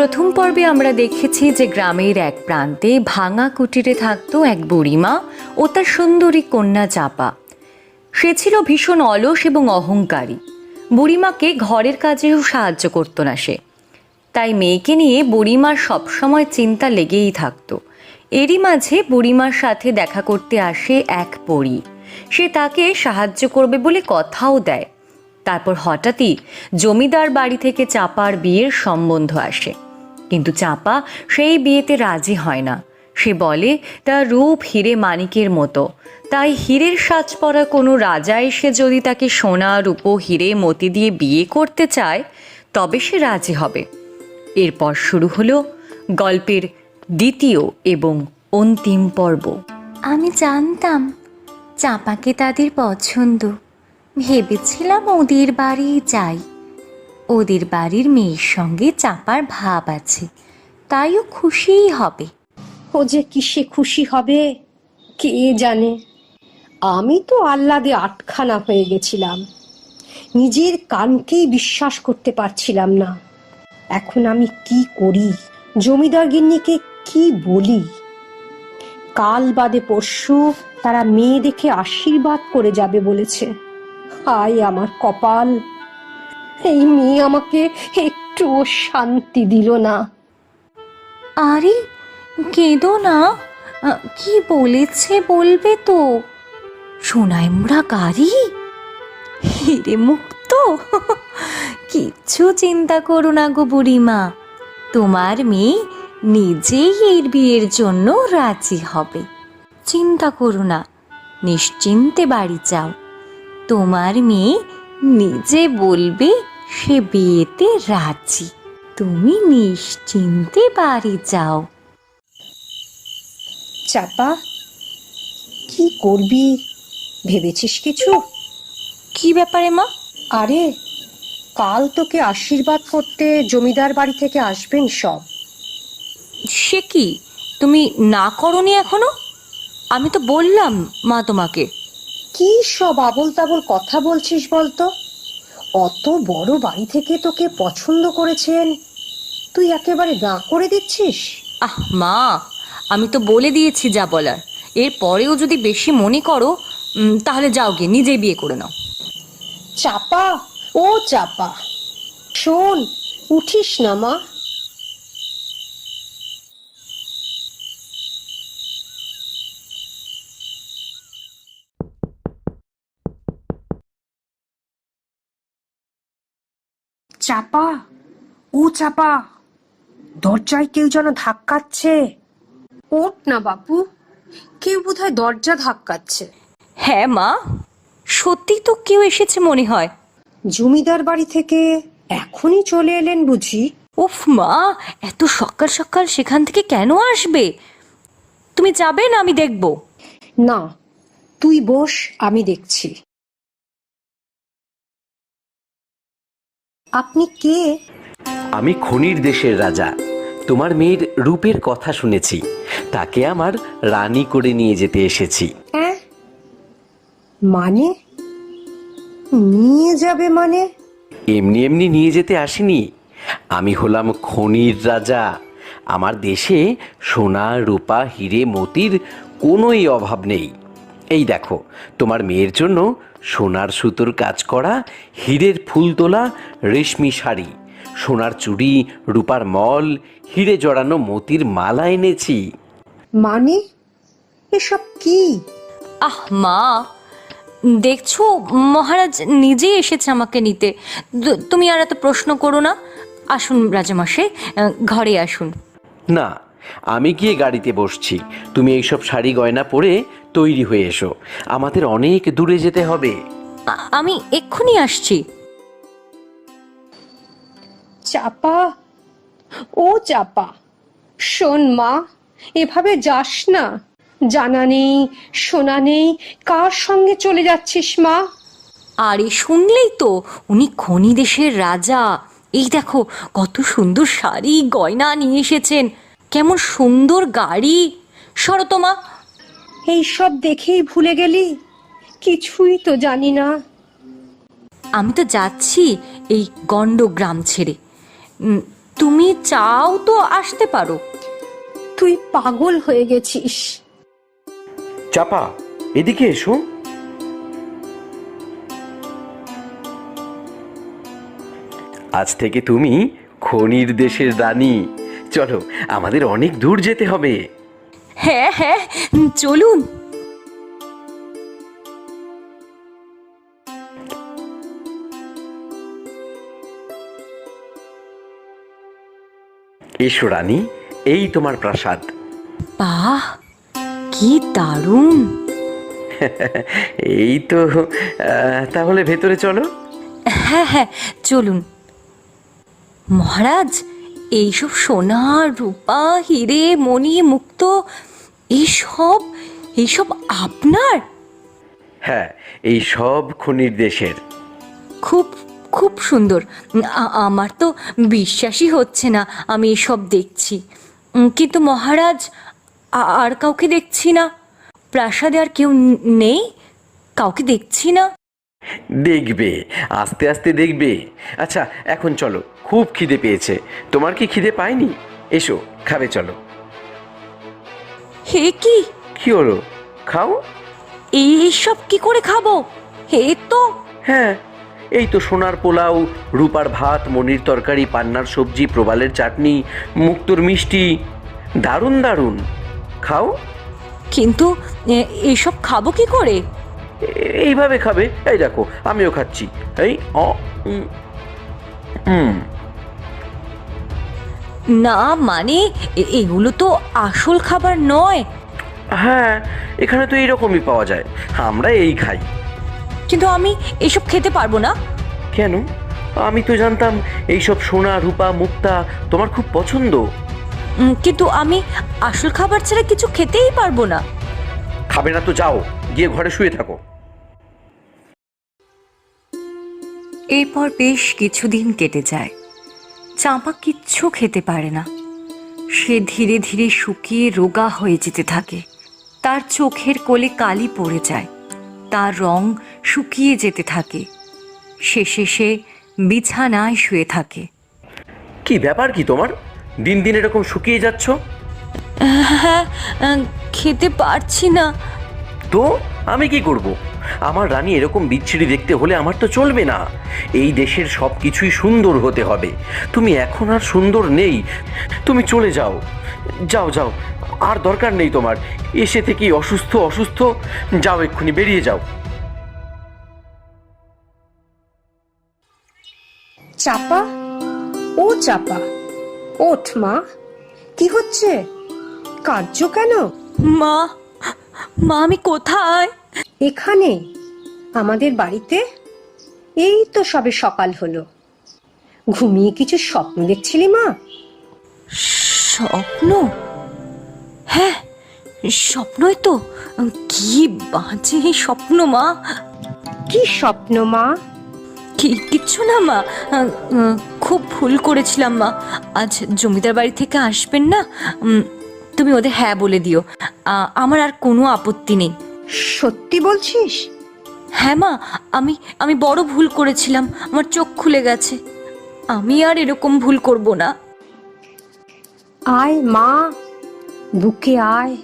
প্রথম পর্বে আমরা দেখেছি যে গ্রামের এক প্রান্তে ভাঙা কুটিরে থাকতো এক বুড়িমা ও তার সুন্দরী কন্যা চাপা। সে ছিল ভীষণ অলস এবং অহংকারী। বুড়িমাকে ঘরের কাজেও সাহায্য করতো না সে। তাই মেয়েকে নিয়ে বুড়িমার সবসময় চিন্তা লেগেই থাকতো। এরই মাঝে বুড়িমার সাথে দেখা করতে আসে এক পরী। সে তাকে সাহায্য করবে বলে কথাও দেয়। তারপর হঠাৎই জমিদার বাড়ি থেকে চাপার বিয়ের সম্বন্ধ আসে, কিন্তু চাপা সেই বিয়েতে রাজি হয় না। সে বলে তার রূপ হিরে মানিকের মতো, তাই হীরের সাজ পরা কোনো রাজা এসে যদি তাকে সোনা রূপো হিরে মতি দিয়ে বিয়ে করতে চায় তবে সে রাজি হবে। এরপর শুরু হলো গল্পের দ্বিতীয় এবং অন্তিম পর্ব। আমি জানতাম চাপাকে তাদের পছন্দ, ভেবেছিলাম ওদের বাড়ি যাই। ওদের বাড়ির মেয়ের সঙ্গে চাপার ভাব আছে, তাই ও খুশিই হবে। ও যে কিসে খুশি হবে কে জানে। আমি তো আহ্লাদে আটখানা হয়ে গেছিলাম, নিজের কানকেই বিশ্বাস করতে পারছিলাম না। এখন আমি কি করি, জমিদার গিন্নিকে কি বলি? কাল বাদে পরশু তারা মেয়ে দেখে আশীর্বাদ করে যাবে বলেছে। হায় আমার কপাল, এই মেয়ে আমাকে একটুও শান্তি দিল না। আরে কেঁদো না, কি বলেছে বলবে তো? সোনায় মোড়া গাড়ি, হিরে মুক্ত। কিচ্ছু চিন্তা করো না গো বুড়িমা, তোমার মেয়ে নিজেই এর বিয়ের জন্য রাজি হবে। চিন্তা করো না, নিশ্চিন্তে বাড়ি যাও। তোমার মেয়ে নিজে বলবে সে বিয়েতে রাজি। তুমি নিশ্চিন্তে বাড়ি যাও। চাপা, কি করবি ভেবেছিস কিছু? কি ব্যাপারে মা? আরে কাল তোকে আশীর্বাদ করতে জমিদার বাড়ি থেকে আসবেন সব। সে কি, তুমি না করনি এখনো? আমি তো বললাম মা তোমাকে। কি সব আবোল তাবোল কথা বলছিস বলতো? অত বড় বাড়ি থেকে তোকে পছন্দ করেছেন, তুই একেবারে না করে দিচ্ছিস? আহ মা, আমি তো বলে দিয়েছি যা বলার। এর পরেও যদি বেশি মনে করো তাহলে যাও গিয়ে নিজেই বিয়ে করে নাও। চাপা, ও চাপা, শোন, উঠিস না মা। চাপা, ও চাপা, দরজায় কেউ যেন ধাক্কাচ্ছে। ওঠ না বাপু, কেউ বোধহয় দরজা ধাক্কাচ্ছে। হ্যাঁ মা, সত্যি তো কেউ এসেছে মনে হয়। জমিদার বাড়ি থেকে এখনই চলে এলেন বুঝি? উফ মা, এত সকাল সকাল সেখান থেকে কেন আসবে? তুমি যাবে না আমি দেখব? না, তুই বস, আমি দেখছি। আপনি কে? আমি খনির দেশের রাজা। তোমার মেয়ের রূপের কথা শুনেছি, তাকে আমার রানী করে নিয়ে যেতে এসেছি। হ্যাঁ, মানে নিয়ে যাবে মানে? এমনি এমনি নিয়ে যেতে আসিনি, আমি হলাম খনির রাজা। আমার দেশে সোনা রূপা হিরে মতির কোনোই অভাব নেই। এই দেখো, তোমার মেয়ের জন্য সোনার সুতোর কাজ করা, হীরের ফুল তোলা রেশমি শাড়ি, সোনার চুড়ি, রূপার মল, হিরে জড়ানো মতির মালা এনেছি। মানে এসব কি? আহ মা, দেখছো মহারাজ নিজেই এসেছে আমাকে নিতে। তুমি আর এত প্রশ্ন করো না। আসুন রাজামশাই, ঘরে আসুন। না, আমি গিয়ে গাড়িতে বসছি। তুমি এইসব শাড়ি গয়না পরে তৈরি হয়ে এসো, আমাদের অনেক দূরে যেতে হবে। আমি এক্ষুনি আসছি। চাপা, ও চাপা, শোন মা, এভাবে যাস না। জানা নেই শোনা নেই কার সঙ্গে চলে যাচ্ছিস মা? আরে শুনলেই তো, উনি খনি দেশের রাজা। এই দেখো কত সুন্দর শাড়ি গয়না নিয়ে এসেছেন, কেমন সুন্দর গাড়ি। সরো তো মা। এইসব দেখেই ভুলে গেলি? কিছুই তো জানি না। আমি তো যাচ্ছি এই গণ্ড গ্রাম ছেড়ে। তুমি চাও তো আসতে পারো। তুই পাগল হয়ে গেছিস। চাপা, এদিকে এসো। আজ থেকে তুমি খনির দেশের রানী। চলো, আমাদের অনেক দূর যেতে হবে। হ্যাঁ হ্যাঁ, চলুন। এসো রানী, এই তোমার প্রাসাদ। বাহ, কি দারুণ! এই তো। তাহলে ভেতরে চলো। হ্যাঁ হ্যাঁ, চলুন। মহারাজ, এইসব সোনা রূপা হিরে মণি মুক্ত এইসব এইসব আপনার? হ্যাঁ, এই সব খনির দেশের। খুব খুব সুন্দর। আমার তো বিশ্বাসই হচ্ছে না আমি এসব দেখছি। কিন্তু মহারাজ, আর কাউকে দেখছি না। প্রাসাদে আর কেউ নেই, কাউকে দেখছি না। দেখবে, আস্তে আস্তে দেখবে। আচ্ছা, এখন চলো, খুব খিদে পেয়েছে। তোমার কি খিদে পায়নি? এসো, খাবে চলো। হে কি? কি হলো? খাও। এইসব কি করে খাবো? হে তো হ্যাঁ, এই তো সোনার পোলাও, রূপার ভাত, মনির তরকারি, পান্নার সবজি, প্রবালের চাটনি, মুক্তোর মিষ্টি। দারুণ দারুণ, খাও। কিন্তু এসব খাবো কি করে? এইভাবে খাবে। এই দেখো, আমিও খাচ্ছি। এই হুম। না মানে, এগুলো তো আসল খাবার নয়। হ্যাঁ, এখানে তো এইরকমই পাওয়া যায়, আমরা এই খাই। কিন্তু আমি এসব খেতে পারবো না। কেন? আমি তো জানতাম এইসব সোনা রূপা মুক্তা তোমার খুব পছন্দ। কিন্তু আমি আসল খাবার ছাড়া কিছু খেতেই পারবো না। খাবে না তো যাও, গিয়ে ঘরে শুয়ে থাকো। এরপর বেশ কিছুদিন কেটে যায়। চাঁপা কিচ্ছু খেতে পারে না। সে ধীরে ধীরে শুকিয়ে রোগা হয়ে যেতে থাকে। তার চোখের কোলে কালি পড়ে যায়, তার রং শুকিয়ে যেতে থাকে। শেষে সে বিছানায় শুয়ে থাকে। কি ব্যাপার কি তোমার? দিন দিন এরকম শুকিয়ে যাচ্ছ। হ্যাঁ, খেতে পারছি না। তো আমি কি করব? আমার রানী এরকম বিচ্ছিরি দেখতে হলে আমার তো চলবে না। এই দেশের সব কিছুই সুন্দর হতে হবে। তুমি এখন আর সুন্দর নেই, তুমি চলে যাও। যাও যাও, আর দরকার নেই তোমার। এসে থেকেই অসুস্থ অসুস্থ। যাও, এক্ষুনি বেরিয়ে যাও। চাপা, ও চাপা, ওঠ মা। কি হচ্ছে? কাঁদছো কেন? মা, মা আমি কোথায়? এখানে, আমাদের বাড়িতে। এই তো সবে সকাল হলো। ঘুমিয়ে কিছু স্বপ্ন দেখছিলি মা? স্বপ্ন? হ্যাঁ, স্বপ্নই তো। কি বাজে স্বপ্ন মা। কি স্বপ্ন মা? কিচ্ছু না মা। খুব ভুল করেছিলাম মা। আজ জমিদার বাড়ি থেকে আসবেন না, তুমি ওদের হ্যাঁ বলে দিও। আমার আর কোনো আপত্তি নেই। সত্যি বলছিস? হ্যাঁ মা, আমি বড় ভুল করেছিলাম। আমার চোখ খুলে গেছে। আমি আর এরকম ভুল করব না। আয় মা, বুকে আয়।